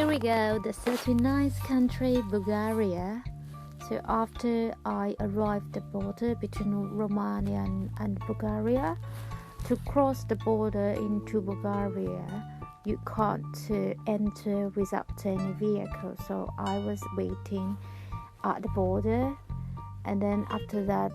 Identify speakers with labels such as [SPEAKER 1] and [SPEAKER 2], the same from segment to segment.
[SPEAKER 1] Here we go, the 39th country, Bulgaria. So after I arrived at the border between Romania and Bulgaria, to cross the border into Bulgaria, you can't enter without any vehicle. So I was waiting at the border, and then after that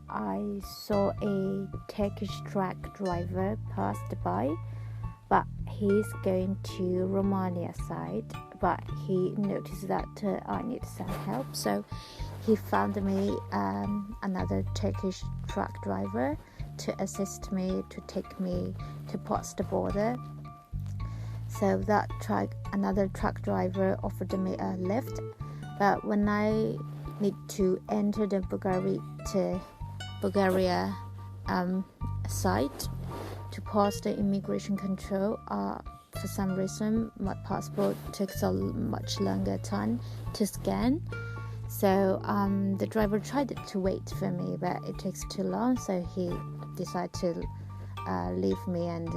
[SPEAKER 1] I saw a Turkish truck driver passed by, but he's going to Romania side, but he noticed that I need some help, so he found me another Turkish truck driver to assist me, to take me to pass the border. So that another truck driver offered me a lift, but when I need to enter the Bulgaria site to pass the immigration control, for some reason my passport takes a much longer time to scan. So the driver tried to wait for me, but it takes too long, so he decided to leave me and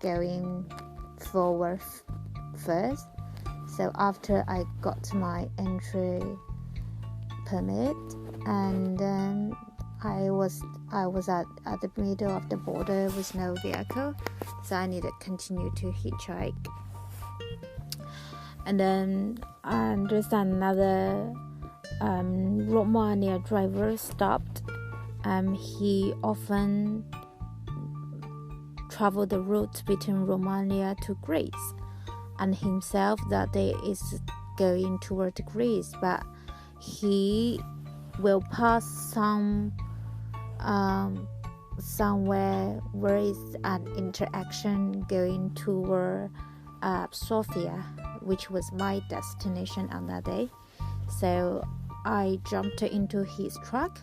[SPEAKER 1] going forward first. So after I got my entry permit, and then I was at the middle of the border with no vehicle, so I needed to continue to hitchhike. And then there's another Romania driver stopped. He often traveled the route between Romania to Greece, and himself that day is going toward Greece, but he will pass somewhere where is an interaction going toward Sofia, which was my destination on that day. So I jumped into his truck,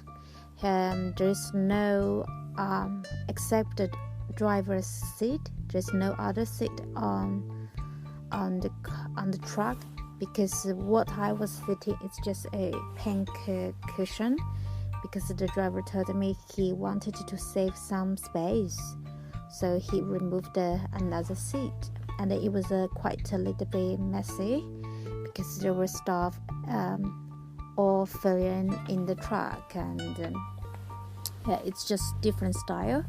[SPEAKER 1] and there's no except the driver's seat. There's no other seat on the truck, because what I was sitting is just a pink cushion, because the driver told me he wanted to save some space, so he removed another seat, and it was quite a little bit messy because there were stuff all filling in the truck, and it's just different style.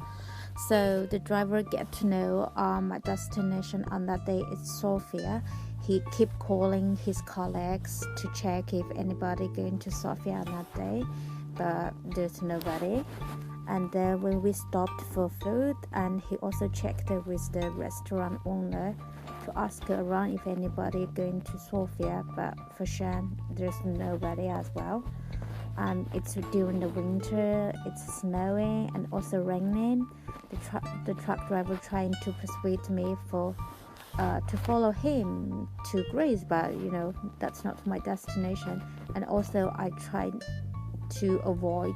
[SPEAKER 1] So the driver get to know my destination on that day is Sofia. He kept calling his colleagues to check if anybody going to Sofia on that day, but there's nobody. And then when we stopped for food, and he also checked with the restaurant owner to ask around if anybody going to Sofia, but for sure there's nobody as well. It's during the winter, it's snowing and also raining. The truck driver trying to persuade me to follow him to Greece, but that's not my destination. And also I tried to avoid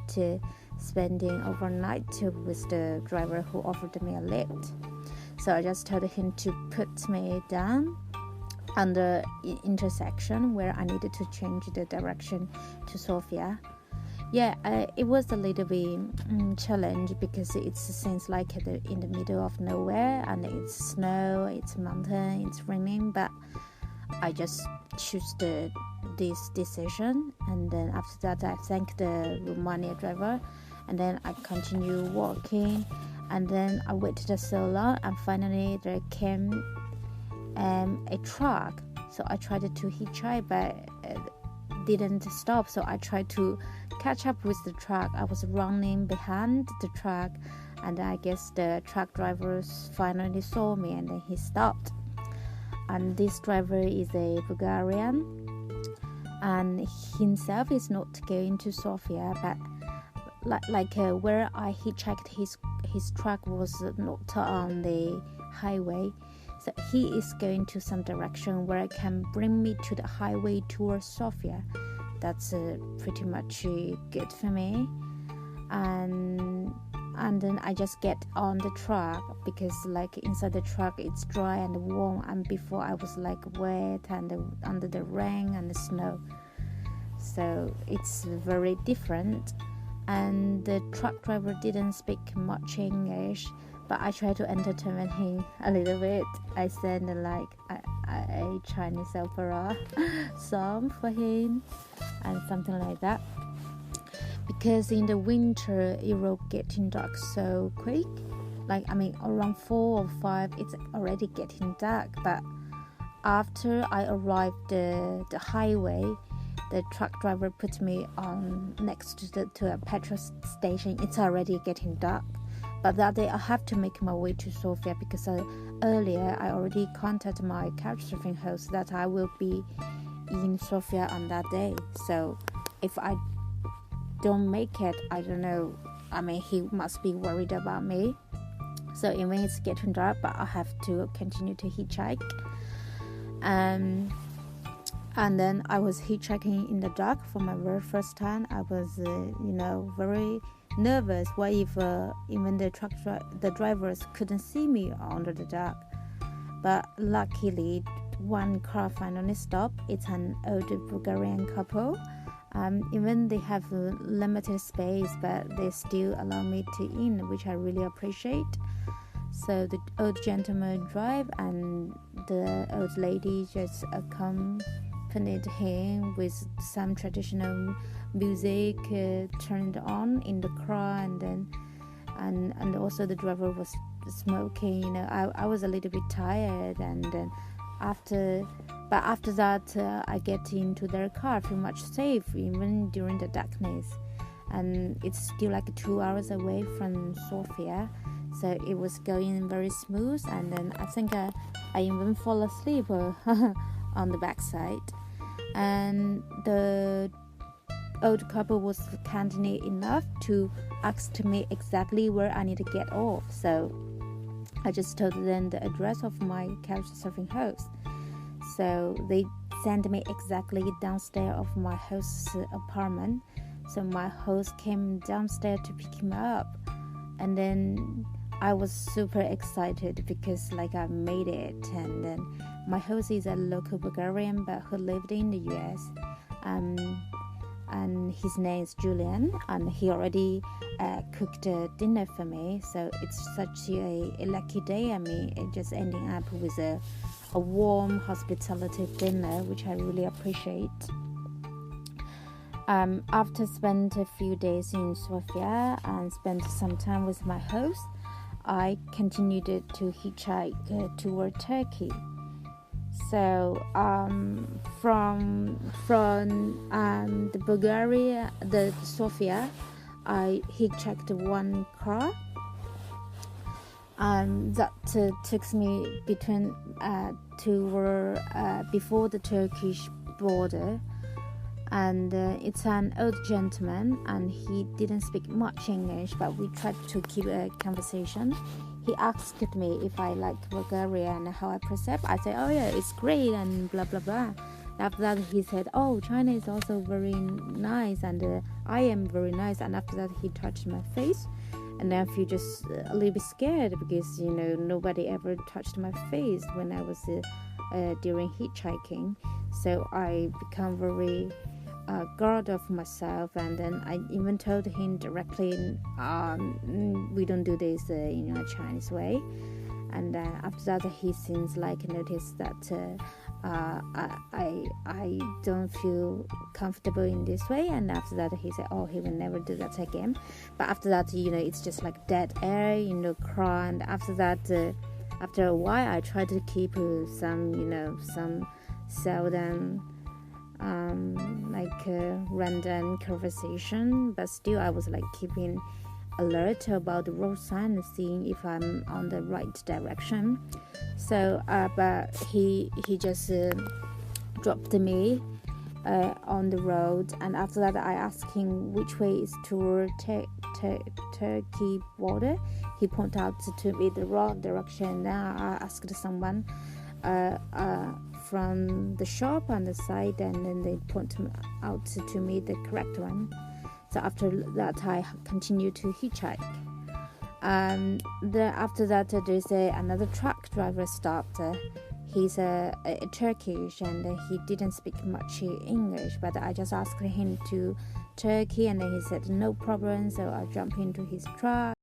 [SPEAKER 1] spending overnight with the driver who offered me a lift. So I just told him to put me down on the intersection where I needed to change the direction to Sofia. It was a little bit challenge, because it seems like in the middle of nowhere, and it's snow, it's mountain, it's raining, but I just choose this decision. And then after that I thank the Romania driver, and then I continue walking, and then I waited so long, and finally there came a truck. So I tried to hitchhike, but didn't stop, so I tried to catch up with the truck. I was running behind the truck, and I guess the truck driver finally saw me, and then he stopped. And this driver is a Bulgarian, and himself is not going to Sofia, but where I hitchhiked, his truck was not on the highway, so he is going to some direction where it can bring me to the highway towards Sofia. That's pretty much good for me. And then I just get on the truck, because inside the truck it's dry and warm, and before I was wet and under the rain and the snow, so it's very different. And the truck driver didn't speak much English, but I try to entertain him a little bit. I send like a Chinese opera song for him and something like that, because in the winter it will getting dark so quick. Around 4 or 5 it's already getting dark, but after I arrived the highway, the truck driver put me on next to a petrol station. It's already getting dark, but that day I have to make my way to Sofia, because earlier I already contacted my couchsurfing host that I will be in Sofia on that day. So if I don't make it, I don't know, he must be worried about me. So even it's getting dark, but I have to continue to hitchhike. And then I was hitchhiking in the dark for my very first time. I was very nervous. What if even the drivers couldn't see me under the dark? But luckily one car finally stopped. It's an old Bulgarian couple. Even they have limited space, but they still allow me to in, which I really appreciate. So the old gentleman drive, and the old lady just accompanied him with some traditional music turned on in the car, and also the driver was smoking. I was a little bit tired, and then after that I get into their car, feel much safe even during the darkness. And it's still like 2 hours away from Sofia, so it was going very smooth. And then I think I even fall asleep on the backside. And the old couple was kind enough to ask me exactly where I need to get off. So I just told them the address of my couchsurfing host. So they sent me exactly downstairs of my host's apartment. So my host came downstairs to pick him up, and then I was super excited because I made it. And then my host is a local Bulgarian but who lived in the US, and his name is Julian, and he already cooked dinner for me. So it's such a lucky day. It just ending up with a warm hospitality dinner, which I really appreciate. After spent a few days in Sofia and spent some time with my host, I continued to hitchhike toward Turkey. So from the Bulgaria, the Sofia, I hitchhiked one car. That took me before the Turkish border, and it's an old gentleman, and he didn't speak much English, but we tried to keep a conversation. He asked me if I like Bulgaria and how I perceive. I said, oh yeah, it's great, and blah blah blah. After that he said, oh, China is also very nice, and I am very nice. And after that he touched my face, and I feel just a little bit scared, because nobody ever touched my face when I was during hitchhiking. So I become very guard of myself, and then I even told him directly, we don't do this in a Chinese way. And after that he seems noticed that I don't feel comfortable in this way, and after that he said, oh, he will never do that again. But after that, it's just like dead air, car. And after that, after a while, I try to keep some seldom random conversation, but still I was keeping alert about the road sign and seeing if I'm on the right direction. So but he just dropped me on the road, and after that I asked him which way is toward Turkey border. He pointed out to me the wrong direction. Now I asked someone from the shop on the side, and then they point out to me the correct one. So after that I continued to hitchhike. After that there's another truck driver stopped. He's a Turkish, and he didn't speak much English, but I just asked him to Turkey, and then he said no problem. So I jumped into his truck.